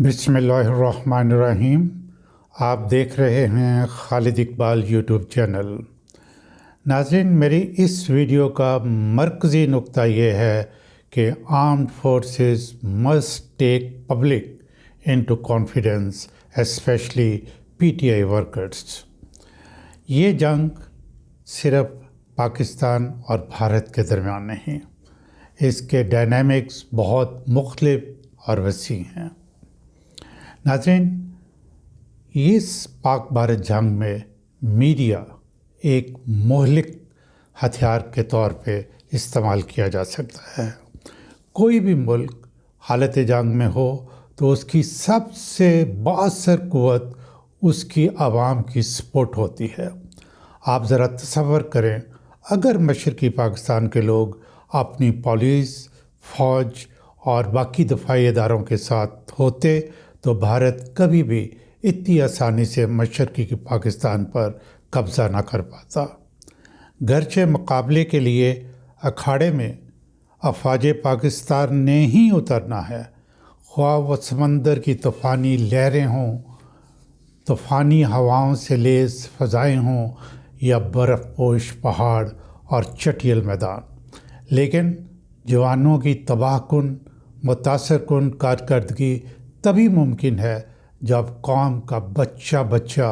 बिस्मिल्लाहिर्रहमानिर्रहीम। आप देख रहे हैं खालिद इकबाल यूट्यूब चैनल। नाज़रीन, मेरी इस वीडियो का मरकज़ी नुक्ता ये है कि armed forces must take public into confidence, especially PTI workers. ये जंग सिर्फ पाकिस्तान और भारत के दरमियान नहीं, इसके डायनामिक्स बहुत मुख्तलिफ और वसी हैं। नाज़रीन, इस पाक भारत जंग में मीडिया एक मोहलिक हथियार के तौर पे इस्तेमाल किया जा सकता है। कोई भी मुल्क हालत जंग में हो तो उसकी सबसे बाअसर क़ुव्वत उसकी आवाम की सपोर्ट होती है। आप ज़रा तसव्वुर करें, अगर मशरक़ी पाकिस्तान के लोग अपनी पुलिस, फ़ौज और बाकी दफ़ाई इदारों के साथ होते तो भारत कभी भी इतनी आसानी से मशरक़ी की पाकिस्तान पर कब्ज़ा ना कर पाता। गरचे मुकाबले के लिए अखाड़े में अफ़वाज पाकिस्तान ने ही उतरना है, ख्वाह वो समंदर की तूफ़ानी लहरें हों, तूफ़ानी हवाओं से लेस फ़ज़ाएँ हों या बर्फ़पोश पहाड़ और चटियल मैदान। लेकिन जवानों की तबाहकुन मुतासरकुन कारकर्दगी तभी मुमकिन है जब कौम का बच्चा बच्चा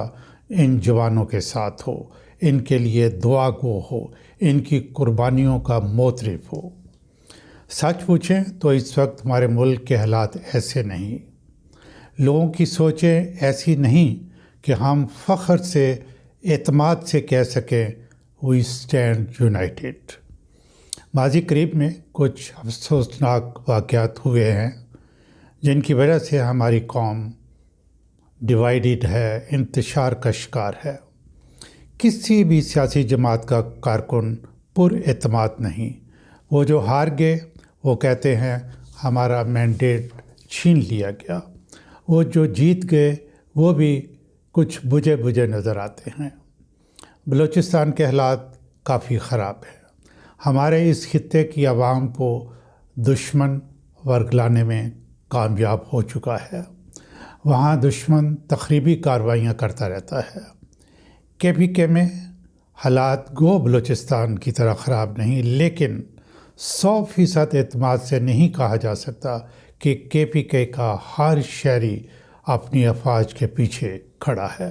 इन जवानों के साथ हो, इनके लिए दुआ गो हो, इनकी कुर्बानियों का मोतरिफ हो। सच पूछें तो इस वक्त हमारे मुल्क के हालात ऐसे नहीं, लोगों की सोचें ऐसी नहीं कि हम फ़ख्र से, एतमाद से कह सकें वी स्टैंड यूनाइटेड। माज़ी करीब में कुछ अफसोसनाक वाक़यात हुए हैं जिनकी वजह से हमारी कौम डिवाइडेड है, इंतशार का शिकार है। किसी भी सियासी जमात का कारकुन पुरएतमाद नहीं। वो जो हार गए वो कहते हैं हमारा मैंडेट छीन लिया गया, वो जो जीत गए वो भी कुछ बुझे बुझे नज़र आते हैं। बलूचिस्तान के हालात काफ़ी ख़राब है। हमारे इस खित्ते की आवाम को दुश्मन वर्गलाने में कामयाब हो चुका है। वहाँ दुश्मन तख़रीबी कार्रवाइयाँ करता रहता है। KPK में हालात गो बलूचिस्तान की तरह ख़राब नहीं, लेकिन 100% एतमाद से नहीं कहा जा सकता कि KPK का हर शहरी अपनी अफवाज के पीछे खड़ा है।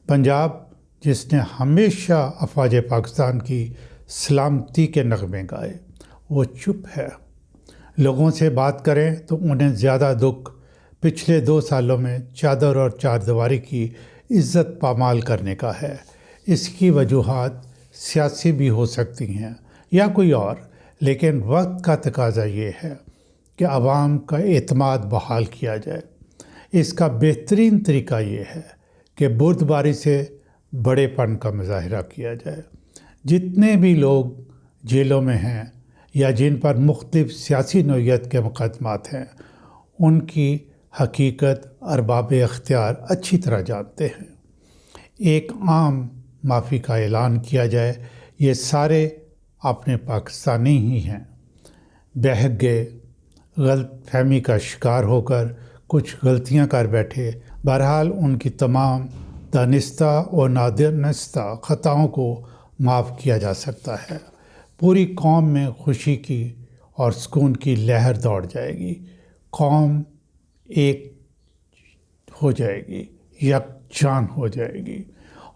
पंजाब, जिसने हमेशा अफवाज पाकिस्तान की सलामती के नगमे गाए, वो चुप है। लोगों से बात करें तो उन्हें ज़्यादा दुख पिछले 2 सालों में चादर और चारदीवारी की इज़्ज़त पामाल करने का है। इसकी वजूहात सियासी भी हो सकती हैं या कोई और, लेकिन वक्त का तकाज़ा ये है कि आवाम का एतमाद बहाल किया जाए। इसका बेहतरीन तरीका ये है कि बुर्दबारी से बड़ेपन का मुजाहिरा किया जाए। जितने भी लोग जेलों में हैं या जिन पर मुख्तलिफ सियासी नौइयत के मुकदमात हैं, उनकी हकीकत अरबाब इख्तियार अच्छी तरह जानते हैं। एक आम माफ़ी का ऐलान किया जाए, ये सारे अपने पाकिस्तानी ही हैं। बहक गए, गलत फहमी का शिकार होकर कुछ गलतियां कर बैठे। बहरहाल उनकी तमाम दानिस्ता और नादानिस्ता ख़ताओं को माफ़ किया जा सकता है। पूरी कौम में खुशी की और सुकून की लहर दौड़ जाएगी। कौम एक हो जाएगी, यकजान हो जाएगी।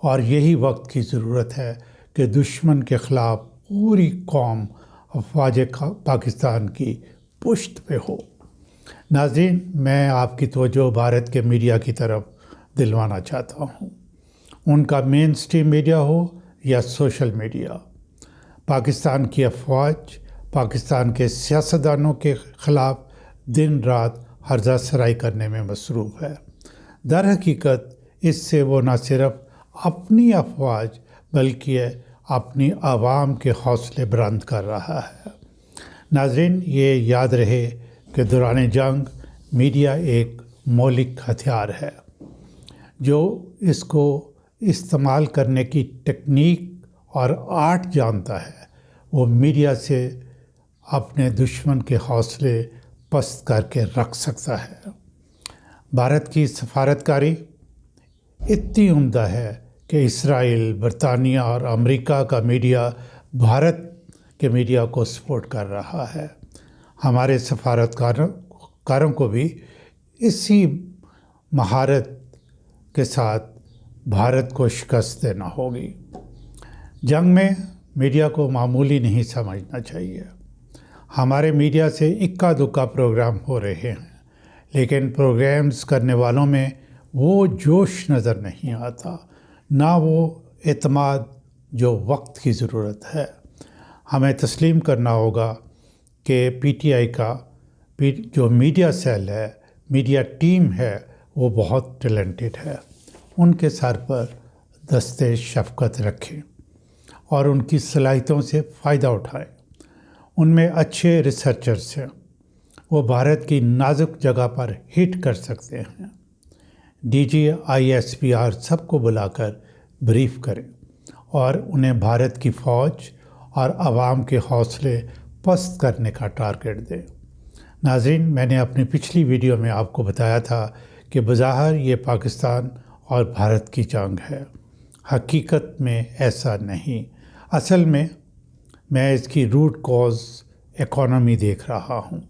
और यही वक्त की ज़रूरत है कि दुश्मन के ख़िलाफ़ पूरी कौम अफ़वाज पाकिस्तान की पुश्त पे हो। नाज़रीन, मैं आपकी तवज्जो भारत के मीडिया की तरफ दिलवाना चाहता हूँ। उनका मेन स्ट्रीम मीडिया हो या सोशल मीडिया, पाकिस्तान की अफवाज पाकिस्तान के सियासतदानों के ख़िलाफ़ दिन रात हर्जा सराई करने में मसरूफ़ है। दर हकीकत इससे वो न सिर्फ अपनी अफवाज बल्कि अपनी आवाम के हौसले बुलंद कर रहा है। नाज़रीन, ये याद रहे कि दौरान जंग मीडिया एक मौलिक हथियार है। जो इसको इस्तेमाल करने की टेक्निक और आर्ट जानता है, वो मीडिया से अपने दुश्मन के हौसले पस्त करके रख सकता है। भारत की सफारतकारी इतनी उम्दा है कि इसराइल, बरतानिया और अमेरिका का मीडिया भारत के मीडिया को सपोर्ट कर रहा है। हमारे सफारतकारों को भी इसी महारत के साथ भारत को शिकस्त देना होगी। जंग में मीडिया को मामूली नहीं समझना चाहिए। हमारे मीडिया से इक्का दुक्का प्रोग्राम हो रहे हैं, लेकिन प्रोग्राम्स करने वालों में वो जोश नज़र नहीं आता, ना वो एतमाद जो वक्त की ज़रूरत है। हमें तस्लीम करना होगा कि पीटीआई का जो मीडिया सेल है, मीडिया टीम है, वो बहुत टैलेंटेड है। उनके सर पर दस्ते शफ़क़त रखें और उनकी सलाहियतों से फ़ायदा उठाएं। उनमें अच्छे रिसर्चर्स हैं, वो भारत की नाजुक जगह पर हिट कर सकते हैं। डीजी, ISPR सबको बुलाकर ब्रीफ करें और उन्हें भारत की फ़ौज और आवाम के हौसले पस्त करने का टारगेट दें। नाज़रीन, मैंने अपनी पिछली वीडियो में आपको बताया था कि बज़ाहिर ये पाकिस्तान और भारत की जंग है। हकीकत में ऐसा नहीं। असल में मैं इसकी रूट कॉज इकॉनमी देख रहा हूँ।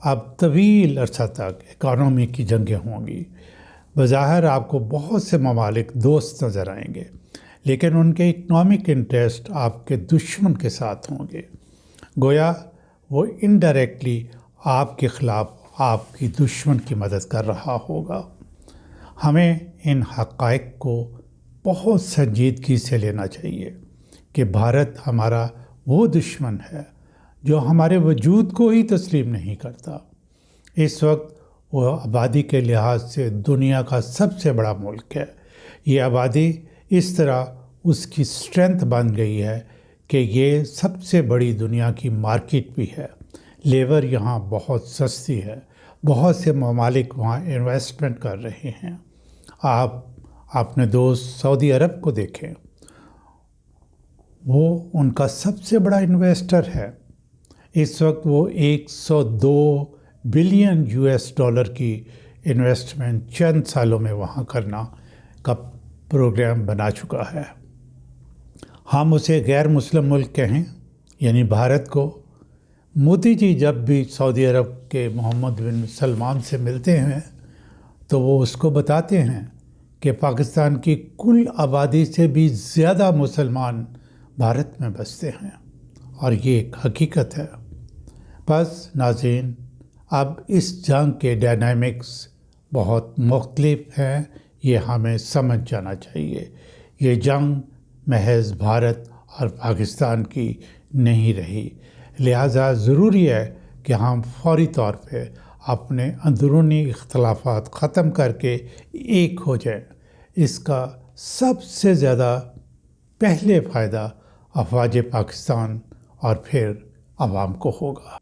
अब तवील अरसा तक इकॉनमी की जंगें होंगी। बज़ाहिर आपको बहुत से ममालिक दोस्त नज़र आएंगे, लेकिन उनके इकनॉमिक इंटरेस्ट आपके दुश्मन के साथ होंगे। गोया वो इनडायरेक्टली आपके ख़िलाफ़ आपकी दुश्मन की मदद कर रहा होगा। हमें इन हक़ाइक़ को बहुत संजीदगी से लेना चाहिए कि भारत हमारा वो दुश्मन है जो हमारे वजूद को ही तस्लीम नहीं करता। इस वक्त वो आबादी के लिहाज से दुनिया का सबसे बड़ा मुल्क है। ये आबादी इस तरह उसकी स्ट्रेंथ बन गई है कि ये सबसे बड़ी दुनिया की मार्केट भी है। लेबर यहाँ बहुत सस्ती है, बहुत से ममालिक वहाँ इन्वेस्टमेंट कर रहे हैं। आप अपने दोस्त सऊदी अरब को देखें, वो उनका सबसे बड़ा इन्वेस्टर है। इस वक्त वो 102 बिलियन US डॉलर की इन्वेस्टमेंट चंद सालों में वहाँ करना का प्रोग्राम बना चुका है। हम उसे गैर मुस्लिम मुल्क कहें, यानी भारत को। मोदी जी जब भी सऊदी अरब के मोहम्मद बिन सलमान से मिलते हैं तो वो उसको बताते हैं कि पाकिस्तान की कुल आबादी से भी ज़्यादा मुसलमान भारत में बसते हैं, और ये एक हकीकत है। बस नाज़रीन, अब इस जंग के डायनामिक्स बहुत मुख्तलिफ हैं, ये हमें समझ जाना चाहिए। ये जंग महज भारत और पाकिस्तान की नहीं रही, लिहाजा ज़रूरी है कि हम फौरी तौर पे अपने अंदरूनी इख्तलाफात ख़त्म करके एक हो जाएं। इसका सबसे ज़्यादा पहले फ़ायदा अफ़वाज पाकिस्तान और फिर आवाम को होगा।